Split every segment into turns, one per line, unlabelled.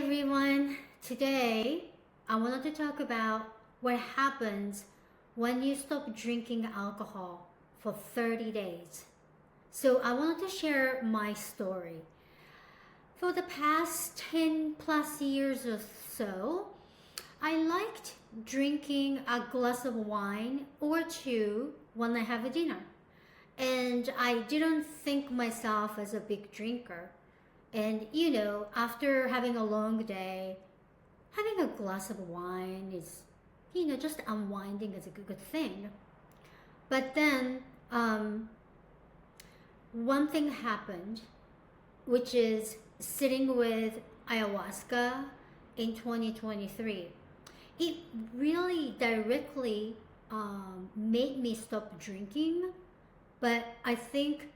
everyone. Today I wanted to talk about what happens when you stop drinking alcohol for 30 days. So I wanted to share my story. For the past 10 plus years or so, I liked drinking a glass of wine or two when I have a dinner. And I didn't think myself as a big drinker. And after having a long day, having a glass of wine is, just unwinding is a good thing. But then one thing happened, which is sitting with ayahuasca in 2023. It really directly made me stop drinking, but I think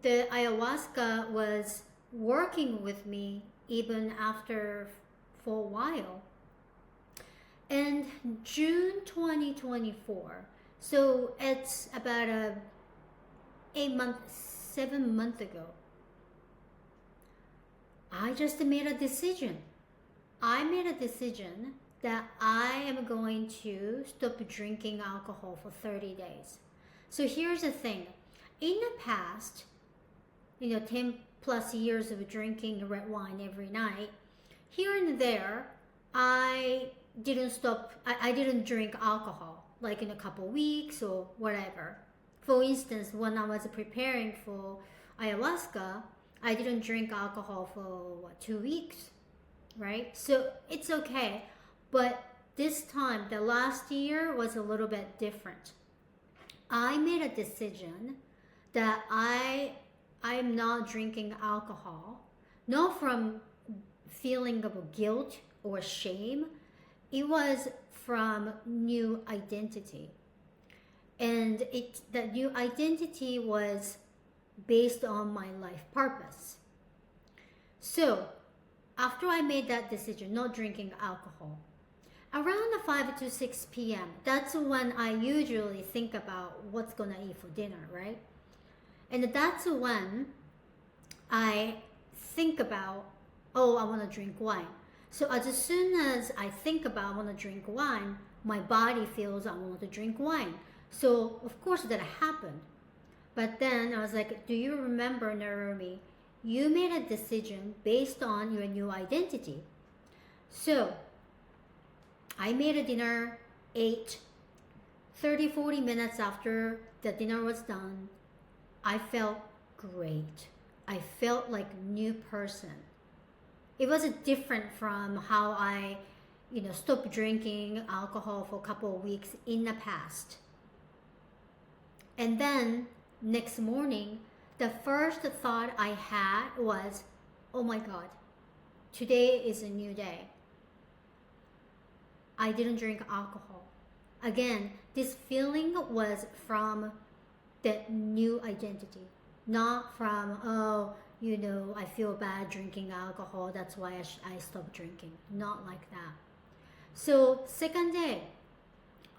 the ayahuasca was working with me even after for a while. And June 2024, so it's about a 7 month ago, I just made a decision. I made a decision that I am going to stop drinking alcohol for 30 days. So here's the thing. In the past, 10 plus years of drinking red wine every night, here and there, I didn't drink alcohol, like in a couple weeks or whatever. For instance, when I was preparing for ayahuasca, I didn't drink alcohol for 2 weeks, right? So it's okay. But this time, the last year was a little bit different. I made a decision that I'm not drinking alcohol, not from feeling of guilt or shame. It was from new identity. And that new identity was based on my life purpose. So after I made that decision, not drinking alcohol, around 5 to 6 p.m., that's when I usually think about what's gonna eat for dinner, right? And that's when I think about, oh, I want to drink wine. So as soon as I think about I want to drink wine, my body feels I want to drink wine. So of course that happened. But then I was like, do you remember, Narumi? You made a decision based on your new identity. So I made a dinner, ate. 30-40 minutes after the dinner was done, I felt great. I felt like a new person. It was different from how I, stopped drinking alcohol for a couple of weeks in the past. And then next morning, the first thought I had was, oh my God, today is a new day. I didn't drink alcohol. Again, this feeling was from the new identity, not from, I feel bad drinking alcohol, that's why I stopped drinking. Not like that. So second day,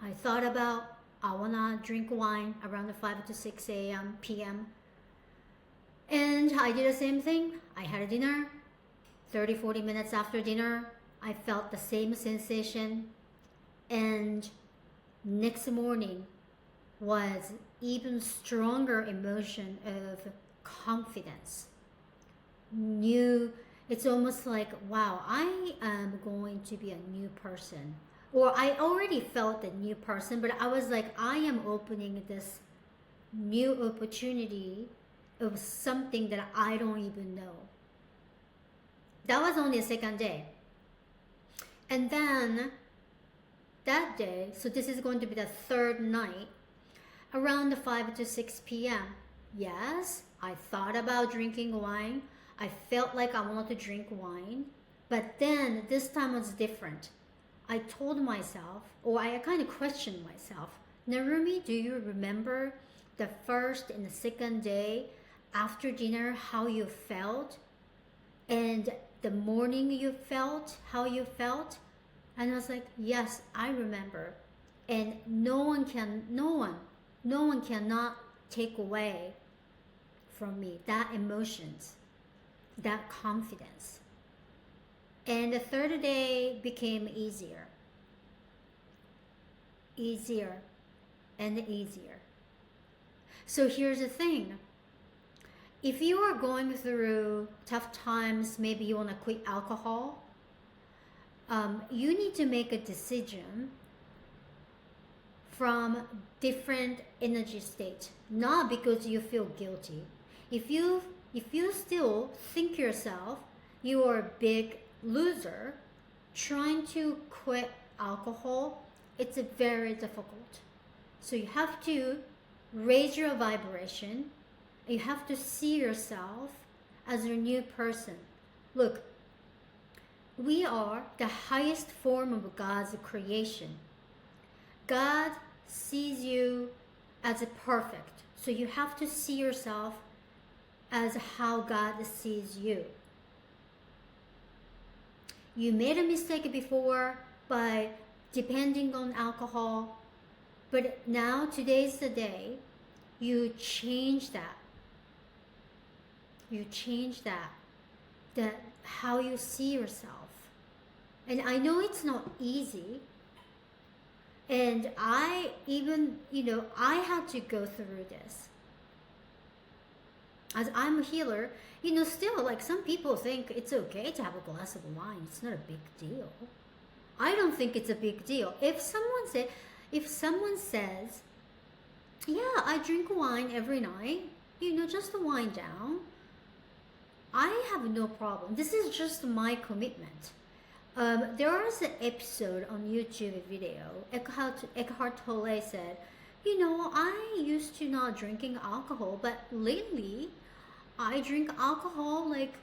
I thought about, I wanna drink wine around 5 to 6 a.m. p.m. And I did the same thing. I had a dinner. 30-40 minutes after dinner, I felt the same sensation. And next morning was even stronger emotion of confidence. It's almost like, wow, I am going to be a new person. Or I already felt a new person, but I was like, I am opening this new opportunity of something that I don't even know. That was only the second day. And then that day, so this is going to be the third night, around 5 to 6 p.m. Yes, I thought about drinking wine. I felt like I wanted to drink wine. But then this time was different. I told myself, or I kind of questioned myself, Narumi, do you remember the first and the second day after dinner, how you felt? And the morning you felt, how you felt? And I was like, yes, I remember. And no one cannot take away from me that emotions, that confidence. And the third day became easier, easier, and easier. So here's the thing. If you are going through tough times, maybe you want to quit alcohol, you need to make a decision from different energy state, not because you feel guilty. If you still think yourself you are a big loser trying to quit alcohol, it's very difficult. So you have to raise your vibration. You have to see yourself as a new person. Look, we are the highest form of God's creation. God sees you as a perfect. So you have to see yourself as how God sees you. You made a mistake before by depending on alcohol, but now today's the day you change that. You change that how you see yourself. And I know it's not easy. And I even, I had to go through this. As I'm a healer, still, like, some people think it's okay to have a glass of wine. It's not a big deal. I don't think it's a big deal. If someone says, yeah, I drink wine every night, just to wind down, I have no problem. This is just my commitment. There was an episode on YouTube video. Eckhart Tolle said, I used to not drinking alcohol, but lately I drink alcohol like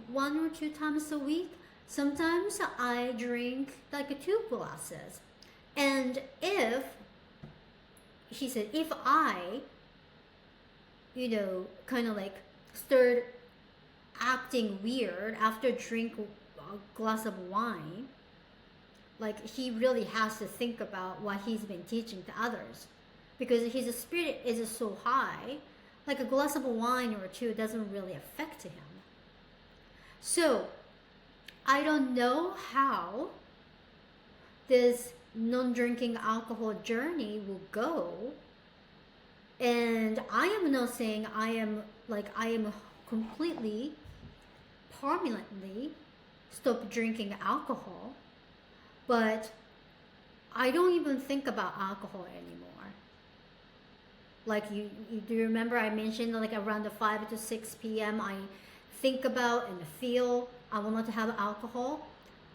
1 or 2 times a week. Sometimes I drink like 2 glasses. And he said, if I, kind of like start acting weird after drink a glass of wine, like, he really has to think about what he's been teaching to others, because his spirit is so high, like a glass of wine or 2 doesn't really affect him. So I don't know how this non-drinking alcohol journey will go, and I am not saying I am completely permanently stop drinking alcohol, but I don't even think about alcohol anymore. Like, you do you remember I mentioned, like, around the 5 to 6 p.m. I think about and feel I want to have alcohol?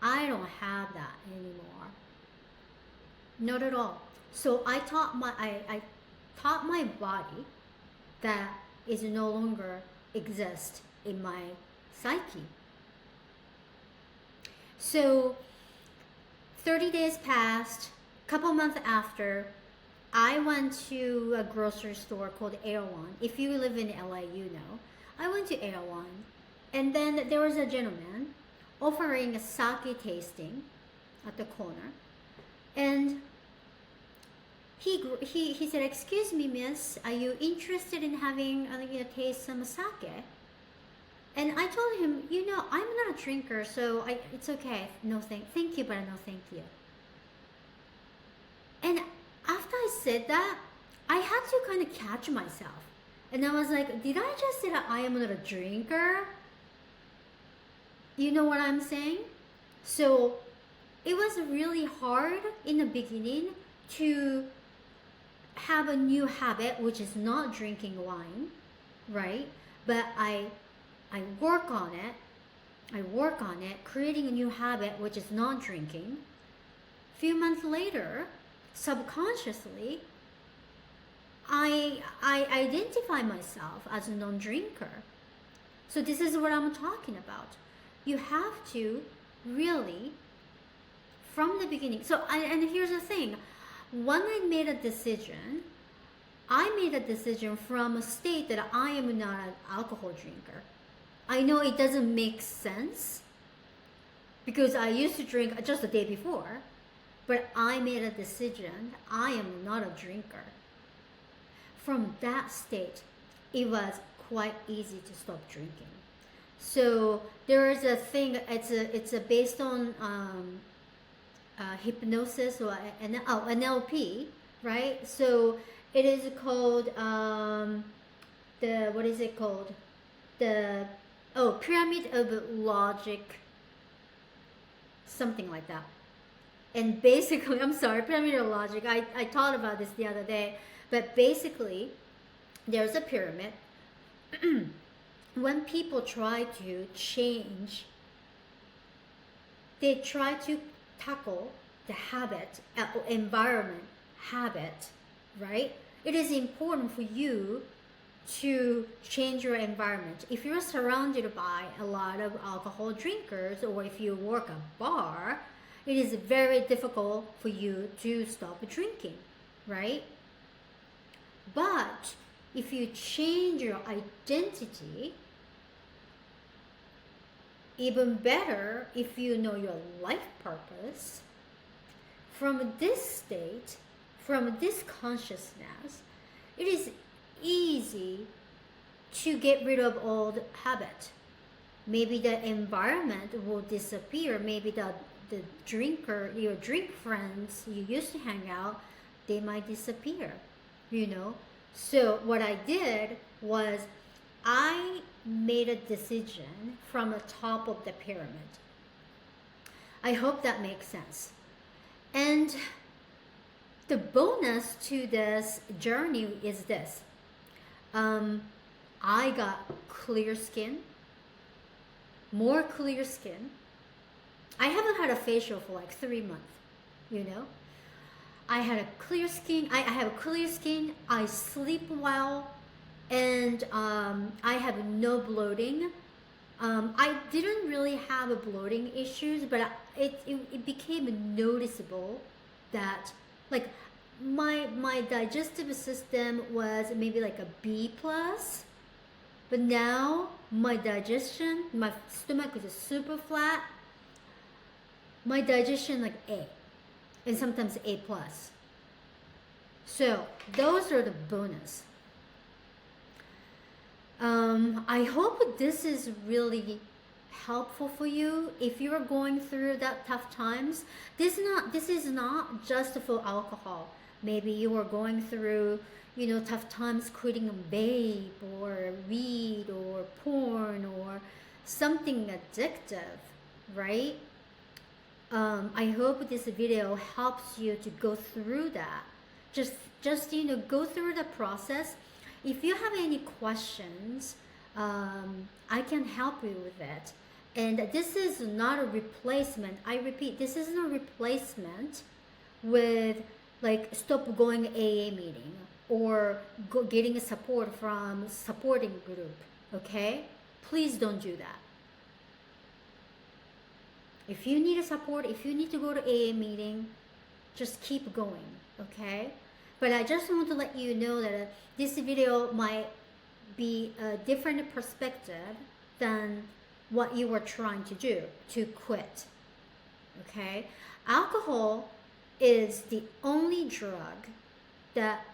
I don't have that anymore. Not at all. So I taught my body that is no longer exist in my psyche. So 30 days passed. Couple months after, I went to a grocery store called Erewhon. If you live in LA, I went to Erewhon, and then there was a gentleman offering a sake tasting at the corner, and he said, "Excuse me, miss, are you interested in having taste some sake?" And I told him, I'm not a drinker, so it's okay. No, thank you, but no, thank you. And after I said that, I had to kind of catch myself. And I was like, did I just say that I am not a drinker? You know what I'm saying? So it was really hard in the beginning to have a new habit, which is not drinking wine, right? But I work on it, creating a new habit, which is not drinking. A few months later, subconsciously, I identify myself as a non-drinker. So this is what I'm talking about. You have to really, from the beginning. So, and here's the thing. When I made a decision from a state that I am not an alcohol drinker. I know it doesn't make sense because I used to drink just the day before, but I made a decision. I am not a drinker. From that state, it was quite easy to stop drinking. So there is a thing. It's a based on hypnosis or NLP, right? So it is called the what is it called? The pyramid of logic, something like that. And basically, I'm sorry, pyramid of logic. I thought about this the other day, but basically, there's a pyramid. When people try to change, they try to tackle the habit, environment, habit, right? It is important for you to change your environment. If you're surrounded by a lot of alcohol drinkers, or if you work a bar, it is very difficult for you to stop drinking, right? But if you change your identity, even better if you know your life purpose, from this state, from this consciousness, it is easy to get rid of old habit. Maybe the environment will disappear. Maybe the drinker, your drink friends you used to hang out, they might disappear, you know. So what I did was I made a decision from the top of the pyramid. I hope that makes sense. And the bonus to this journey is this. I got clear skin, more clear skin. I haven't had a facial for like 3 months, you know. I had a clear skin. I have clear skin. I sleep well, and I have no bloating. I didn't really have a bloating issues, but it became noticeable that like my digestive system was maybe like a B plus, but now my digestion, my stomach is super flat. My digestion like A, and sometimes A plus. So those are the bonus. I hope this is really helpful for you if you're going through that tough times. This is not just for alcohol. Maybe you are going through, you know, tough times quitting a vape or weed or porn or something addictive, right? I hope this video helps you to go through that. Just you know, go through the process. If you have any questions, I can help you with it. And this is not a replacement. I repeat, this isn't a replacement with like stop going AA meeting or getting support from supporting group. Okay, please don't do that. If you need a support, if you need to go to AA meeting, just keep going, okay? But I just want to let you know that this video might be a different perspective than what you were trying to do to quit, okay? Alcohol is the only drug that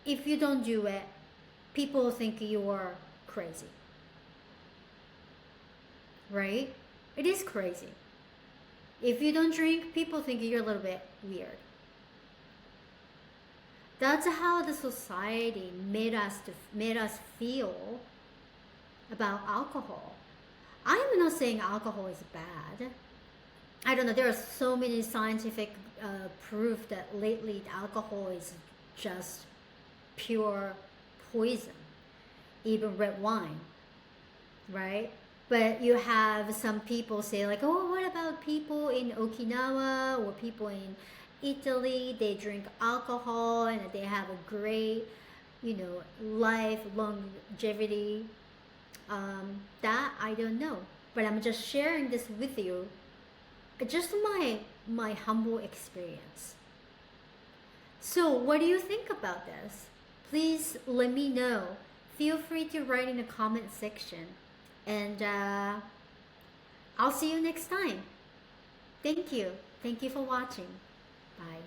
if you don't do it, people think you are crazy, right? It is crazy. If you don't drink, people think you're a little bit weird. That's how the society made us feel about alcohol. I'm not saying alcohol is bad. I don't know. There are so many scientific proof that lately alcohol is just pure poison. Even red wine, right? But you have some people say like, oh, what about people in Okinawa or people in Italy? They drink alcohol and they have a great, you know, life longevity. That I don't know, but I'm just sharing this with you. Just my humble experience. So what do you think about this? Please let me know. Feel free to write in the comment section. And I'll see you next time. Thank you. Thank you for watching. Bye.